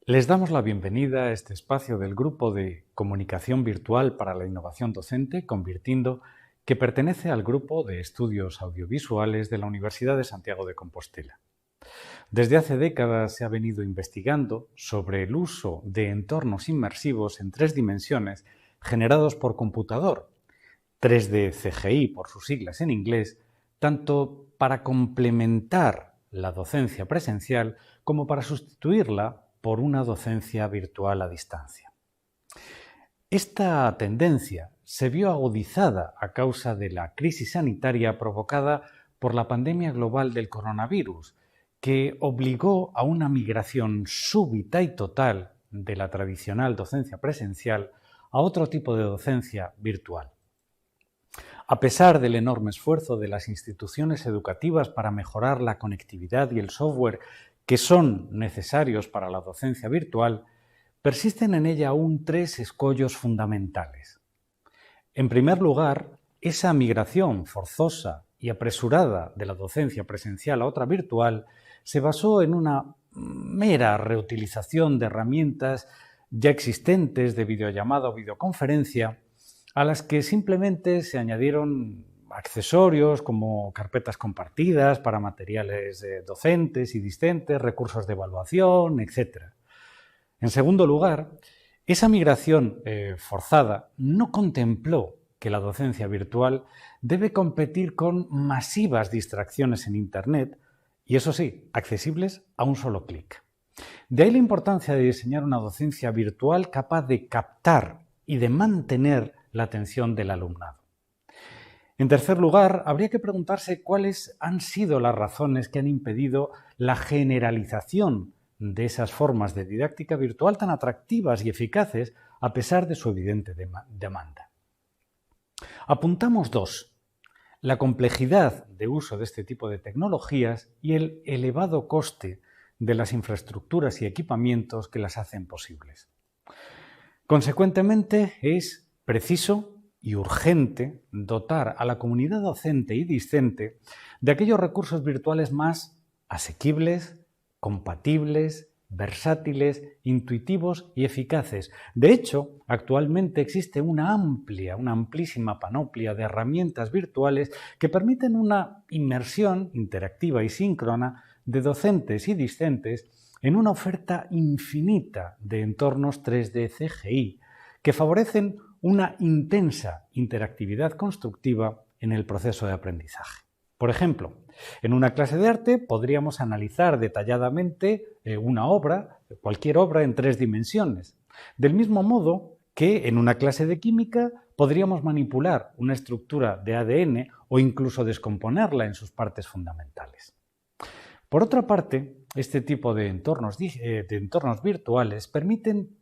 Les damos la bienvenida a este espacio del Grupo de Comunicación Virtual para la Innovación Docente, Convirtiendo, que pertenece al Grupo de Estudios Audiovisuales de la Universidad de Santiago de Compostela. Desde hace décadas se ha venido investigando sobre el uso de entornos inmersivos en 3 dimensiones generados por computador, 3D CGI por sus siglas en inglés, tanto para complementar la docencia presencial como para sustituirla por una docencia virtual a distancia. Esta tendencia se vio agudizada a causa de la crisis sanitaria provocada por la pandemia global del coronavirus, que obligó a una migración súbita y total de la tradicional docencia presencial a otro tipo de docencia virtual. A pesar del enorme esfuerzo de las instituciones educativas para mejorar la conectividad y el software que son necesarios para la docencia virtual, persisten en ella aún 3 escollos fundamentales. En primer lugar, esa migración forzosa y apresurada de la docencia presencial a otra virtual se basó en una mera reutilización de herramientas ya existentes de videollamada o videoconferencia, a las que simplemente se añadieron accesorios como carpetas compartidas para materiales docentes y discentes, recursos de evaluación, etc. En segundo lugar, esa migración forzada no contempló que la docencia virtual debe competir con masivas distracciones en Internet y, eso sí, accesibles a un solo clic. De ahí la importancia de diseñar una docencia virtual capaz de captar y de mantener la atención del alumnado. En tercer lugar, habría que preguntarse cuáles han sido las razones que han impedido la generalización de esas formas de didáctica virtual tan atractivas y eficaces a pesar de su evidente demanda. Apuntamos 2. La complejidad de uso de este tipo de tecnologías y el elevado coste de las infraestructuras y equipamientos que las hacen posibles. Consecuentemente, es preciso y urgente dotar a la comunidad docente y discente de aquellos recursos virtuales más asequibles, compatibles, versátiles, intuitivos y eficaces. De hecho, actualmente existe una amplísima panoplia de herramientas virtuales que permiten una inmersión interactiva y síncrona de docentes y discentes en una oferta infinita de entornos 3D CGI que favorecen una intensa interactividad constructiva en el proceso de aprendizaje. Por ejemplo, en una clase de arte podríamos analizar detalladamente una obra, cualquier obra en 3 dimensiones. Del mismo modo que en una clase de química podríamos manipular una estructura de ADN o incluso descomponerla en sus partes fundamentales. Por otra parte, este tipo de entornos virtuales permiten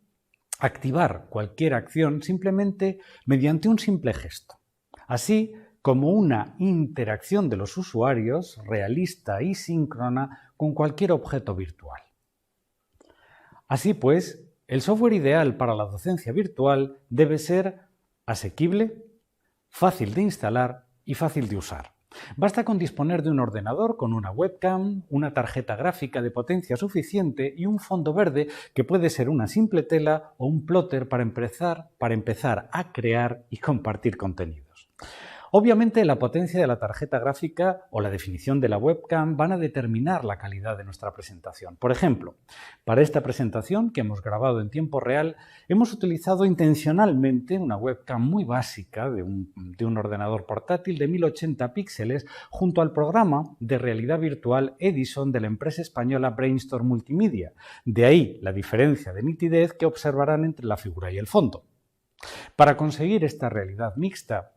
activar cualquier acción simplemente mediante un simple gesto, así como una interacción de los usuarios realista y síncrona con cualquier objeto virtual. Así pues, el software ideal para la docencia virtual debe ser asequible, fácil de instalar y fácil de usar. Basta con disponer de un ordenador con una webcam, una tarjeta gráfica de potencia suficiente y un fondo verde que puede ser una simple tela o un plotter para empezar a crear y compartir contenidos. Obviamente, la potencia de la tarjeta gráfica o la definición de la webcam van a determinar la calidad de nuestra presentación. Por ejemplo, para esta presentación que hemos grabado en tiempo real, hemos utilizado intencionalmente una webcam muy básica de un ordenador portátil de 1080 píxeles junto al programa de realidad virtual Edison de la empresa española Brainstorm Multimedia. De ahí la diferencia de nitidez que observarán entre la figura y el fondo. Para conseguir esta realidad mixta,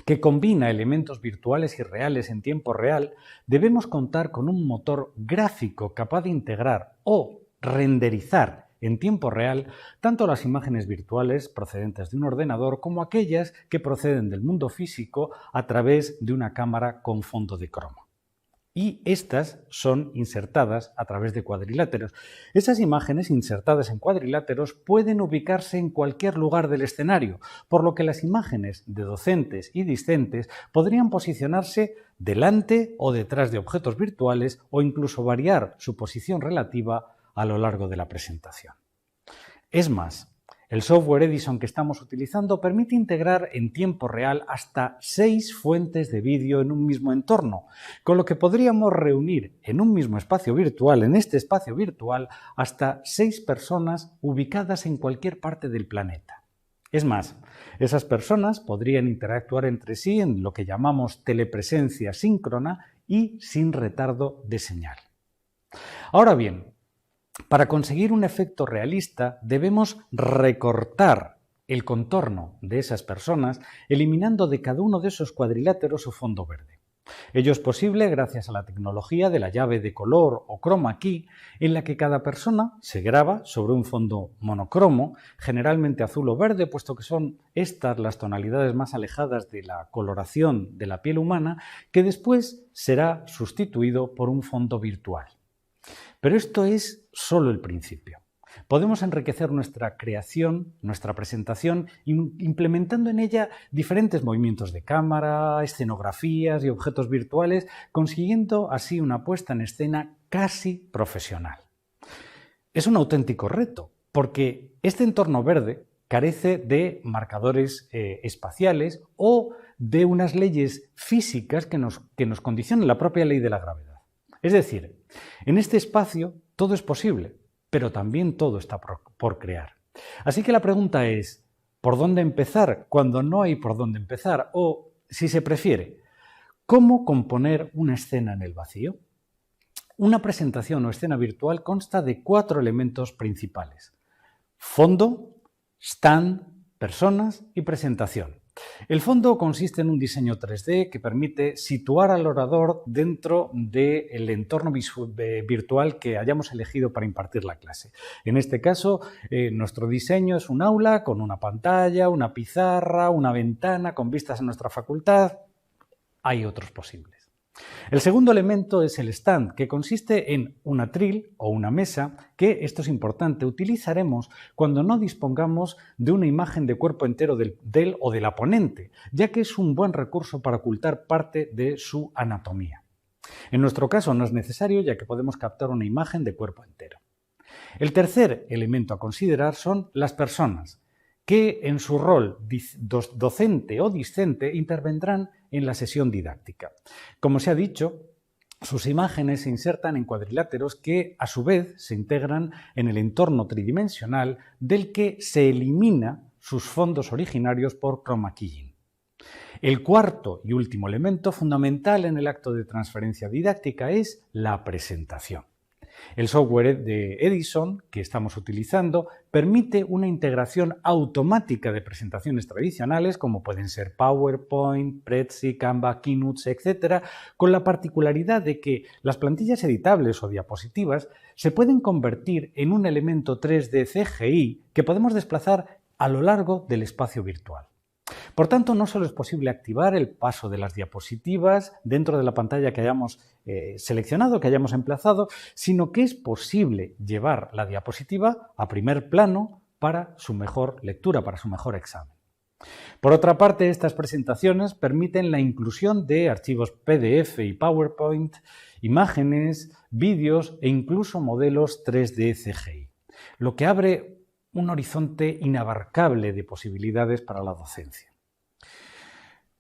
que combina elementos virtuales y reales en tiempo real, debemos contar con un motor gráfico capaz de integrar o renderizar en tiempo real tanto las imágenes virtuales procedentes de un ordenador como aquellas que proceden del mundo físico a través de una cámara con fondo de croma. Y estas son insertadas a través de cuadriláteros. Esas imágenes insertadas en cuadriláteros pueden ubicarse en cualquier lugar del escenario, por lo que las imágenes de docentes y discentes podrían posicionarse delante o detrás de objetos virtuales o incluso variar su posición relativa a lo largo de la presentación. Es más, el software Edison que estamos utilizando permite integrar en tiempo real hasta 6 fuentes de vídeo en un mismo entorno, con lo que podríamos reunir en un mismo espacio virtual, en este espacio virtual, hasta 6 personas ubicadas en cualquier parte del planeta. Es más, esas personas podrían interactuar entre sí en lo que llamamos telepresencia síncrona y sin retardo de señal. Ahora bien, para conseguir un efecto realista debemos recortar el contorno de esas personas, eliminando de cada uno de esos cuadriláteros su fondo verde. Ello es posible gracias a la tecnología de la llave de color o chroma key, en la que cada persona se graba sobre un fondo monocromo, generalmente azul o verde, puesto que son estas las tonalidades más alejadas de la coloración de la piel humana, que después será sustituido por un fondo virtual. Pero esto es solo el principio. Podemos enriquecer nuestra creación, nuestra presentación, implementando en ella diferentes movimientos de cámara, escenografías y objetos virtuales, consiguiendo así una puesta en escena casi profesional. Es un auténtico reto, porque este entorno verde carece de marcadores espaciales o de unas leyes físicas que nos condicionan la propia ley de la gravedad. Es decir, en este espacio todo es posible, pero también todo está por crear. Así que la pregunta es, ¿por dónde empezar cuando no hay por dónde empezar? O, si se prefiere, ¿cómo componer una escena en el vacío? Una presentación o escena virtual consta de 4 elementos principales: fondo, stand, personas y presentación. El fondo consiste en un diseño 3D que permite situar al orador dentro del entorno virtual que hayamos elegido para impartir la clase. En este caso, nuestro diseño es un aula con una pantalla, una pizarra, una ventana con vistas a nuestra facultad. Hay otros posibles. El segundo elemento es el stand, que consiste en un atril o una mesa que, esto es importante, utilizaremos cuando no dispongamos de una imagen de cuerpo entero del o de la ponente, ya que es un buen recurso para ocultar parte de su anatomía. En nuestro caso no es necesario, ya que podemos captar una imagen de cuerpo entero. El tercer elemento a considerar son las personas, que en su rol docente o discente intervendrán en la sesión didáctica. Como se ha dicho, sus imágenes se insertan en cuadriláteros que, a su vez, se integran en el entorno tridimensional del que se elimina sus fondos originarios por chroma keying. El cuarto y último elemento fundamental en el acto de transferencia didáctica es la presentación. El software de Edison que estamos utilizando permite una integración automática de presentaciones tradicionales como pueden ser PowerPoint, Prezi, Canva, Keynote, etc., con la particularidad de que las plantillas editables o diapositivas se pueden convertir en un elemento 3D CGI que podemos desplazar a lo largo del espacio virtual. Por tanto, no solo es posible activar el paso de las diapositivas dentro de la pantalla que hayamos seleccionado, que hayamos emplazado, sino que es posible llevar la diapositiva a primer plano para su mejor lectura, para su mejor examen. Por otra parte, estas presentaciones permiten la inclusión de archivos PDF y PowerPoint, imágenes, vídeos e incluso modelos 3D CGI, lo que abre un horizonte inabarcable de posibilidades para la docencia.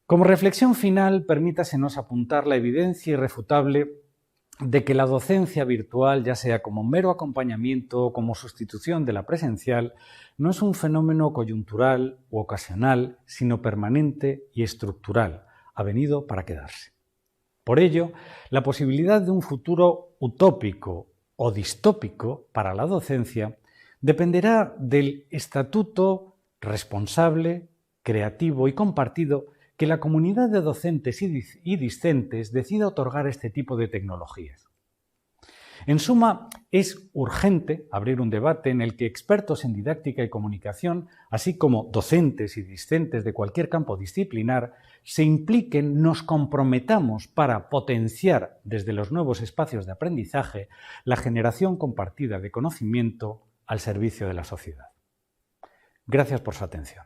Como reflexión final, permítasenos apuntar la evidencia irrefutable de que la docencia virtual, ya sea como mero acompañamiento o como sustitución de la presencial, no es un fenómeno coyuntural u ocasional, sino permanente y estructural, ha venido para quedarse. Por ello, la posibilidad de un futuro utópico o distópico para la docencia dependerá del estatuto responsable, creativo y compartido que la comunidad de docentes y discentes decida otorgar a este tipo de tecnologías. En suma, es urgente abrir un debate en el que expertos en didáctica y comunicación, así como docentes y discentes de cualquier campo disciplinar, se impliquen, nos comprometamos para potenciar desde los nuevos espacios de aprendizaje la generación compartida de conocimiento al servicio de la sociedad. Gracias por su atención.